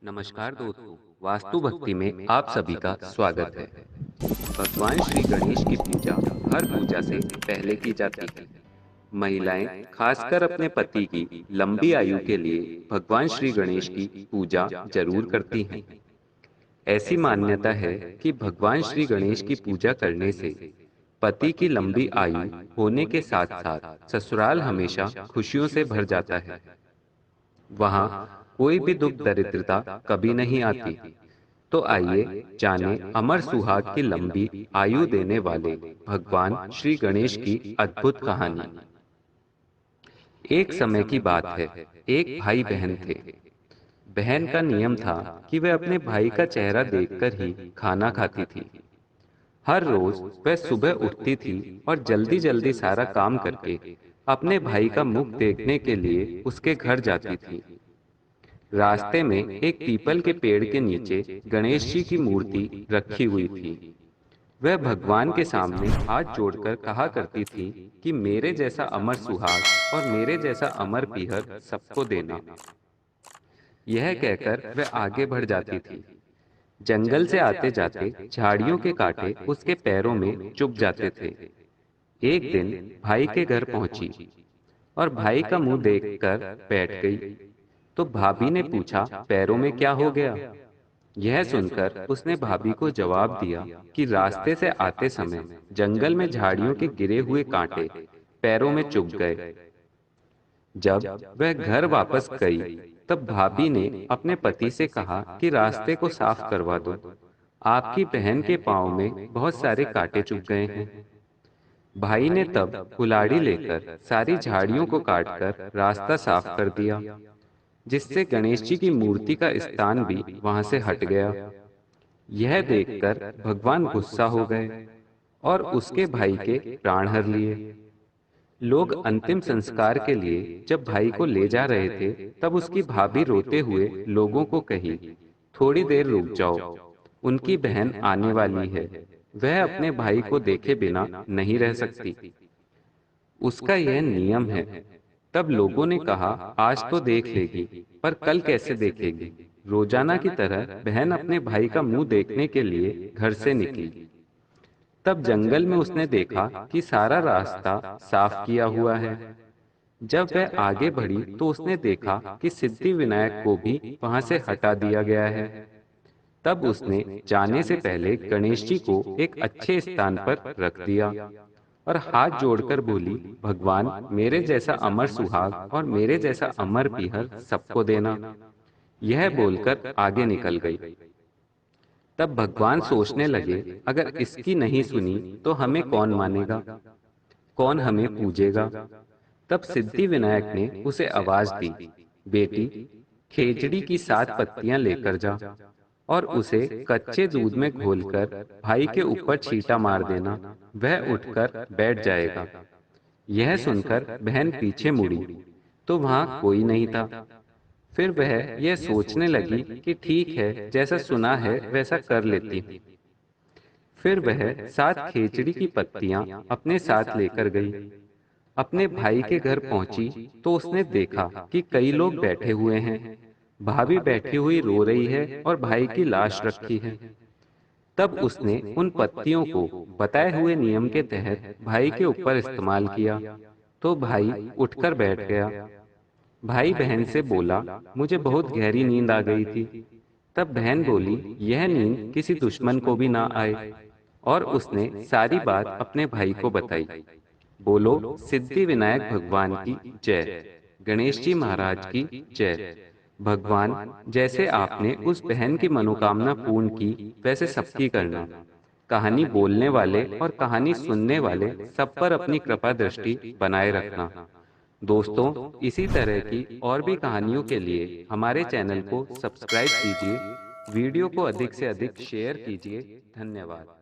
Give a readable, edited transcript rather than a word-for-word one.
नमस्कार दोस्तों। वास्तु भक्ति में आप सभी का स्वागत है। भगवान श्री गणेश की पूजा हर पूजा से पहले की जाती है। महिलाएं खासकर अपने पति की लंबी आयु के लिए भगवान श्री गणेश की पूजा जरूर करती हैं। ऐसी मान्यता है कि भगवान श्री गणेश की पूजा करने से पति की लंबी आयु होने के साथ साथ ससुराल हमेशा खुशियों से भर जाता है। वहां कोई भी दुख दरिद्रता कभी नहीं आती। तो आइए जाने अमर सुहाग की लंबी आयु देने वाले भगवान श्री गणेश की अद्भुत कहानी। एक समय की बात है। एक भाई बहन थे। बहन का नियम था कि वह अपने भाई का चेहरा देखकर ही खाना खाती थी। हर रोज वह सुबह उठती थी और जल्दी जल्दी सारा काम करके अपने भाई का मुख देखने के लिए उसके घर जाती थी। रास्ते में एक पीपल के पेड़ के नीचे गणेश जी की मूर्ति रखी हुई थी। वह भगवान के सामने हाथ जोड़कर कहा करती थी कि मेरे जैसा अमर सुहाग और मेरे जैसा अमर पीहर सबको देना। यह कहकर वह आगे बढ़ जाती थी। जंगल से आते जाते झाड़ियों के कांटे उसके पैरों में चुभ जाते थे। एक दिन भाई के घर पहुंची और भाई का मुंह देखकर बैठ गई। तो भाभी ने पूछा, पैरों में क्या हो गया? यह सुनकर उसने भाभी को जवाब दिया कि रास्ते से आते समय जंगल में झाड़ियों के गिरे हुए कांटे पैरों में चुभ गए। जब वह घर वापस गई तब भाभी ने अपने पति से कहा कि रास्ते को साफ करवा दो। आपकी बहन के पांव में बहुत सारे कांटे चुभ गए हैं। भाई ने तब कुल्हाड़ी लेकर सारी झाड़ियों को काटकर रास्ता साफ कर दिया, जिससे गणेश जी की मूर्ति का स्थान भी वहां से हट गया। यह देखकर भगवान गुस्सा हो गए और उसके भाई के प्राण हर लिए। लोग अंतिम संस्कार के लिए जब भाई को ले जा रहे थे तब उसकी भाभी रोते हुए लोगों को कही, थोड़ी देर रुक जाओ, उनकी बहन आने वाली है, वह अपने भाई को देखे बिना नहीं रह सकती। उसका यह नियम है। तब लोगों ने कहा, आज तो देख लेगी, पर कल कैसे देखेगी? रोजाना की तरह बहन अपने भाई का मुंह देखने के लिए घर से निकली। तब जंगल में उसने देखा कि सारा रास्ता साफ किया हुआ है। जब वह आगे बढ़ी तो उसने देखा कि सिद्धि विनायक को भी वहां से हटा दिया गया है। तब उसने जाने से पहले गणेश जी को एक अच्छे स्थान पर रख दिया और हाथ जोड़कर बोली, भगवान मेरे जैसा अमर सुहाग और मेरे जैसा अमर पीहर सबको देना। यह बोलकर आगे निकल गई। तब भगवान सोचने लगे, अगर इसकी नहीं सुनी तो हमें कौन मानेगा, कौन हमें पूजेगा? तब सिद्धि विनायक ने उसे आवाज दी, बेटी खेजड़ी की 7 पत्तियां लेकर जा और उसे कच्चे दूध में घोलकर भाई के ऊपर छींटा मार देना, वह उठकर बैठ जाएगा। यह सुनकर बहन पीछे मुड़ी तो वहां कोई नहीं था। फिर वह यह सोचने लगी कि ठीक है, जैसा सुना है वैसा कर लेती हूँ। फिर वह 7 खेजड़ी की पत्तियां अपने साथ लेकर गई। अपने भाई के घर पहुंची तो उसने देखा कि कई लोग बैठे हुए हैं। भाभी बैठी हुई रो रही है और भाई की लाश रखी है। तब उसने उन पत्तियों को बताए हुए नियम के तहत भाई के ऊपर इस्तेमाल किया तो भाई उठकर बैठ गया। भाई बहन से बोला, मुझे बहुत गहरी नींद आ गई थी। तब बहन बोली, यह नींद किसी दुश्मन को भी ना आए। और उसने सारी बात अपने भाई को बताई। बोलो सिद्धि विनायक भगवान की जय, गणेश जी महाराज की जय। भगवान, जैसे आपने उस बहन की मनोकामना पूर्ण की वैसे सबकी करना। कहानी बोलने वाले और कहानी सुनने वाले सब पर अपनी कृपा दृष्टि बनाए रखना। दोस्तों, इसी तरह की और भी कहानियों के लिए हमारे चैनल को सब्सक्राइब कीजिए, वीडियो को अधिक से अधिक शेयर कीजिए। धन्यवाद।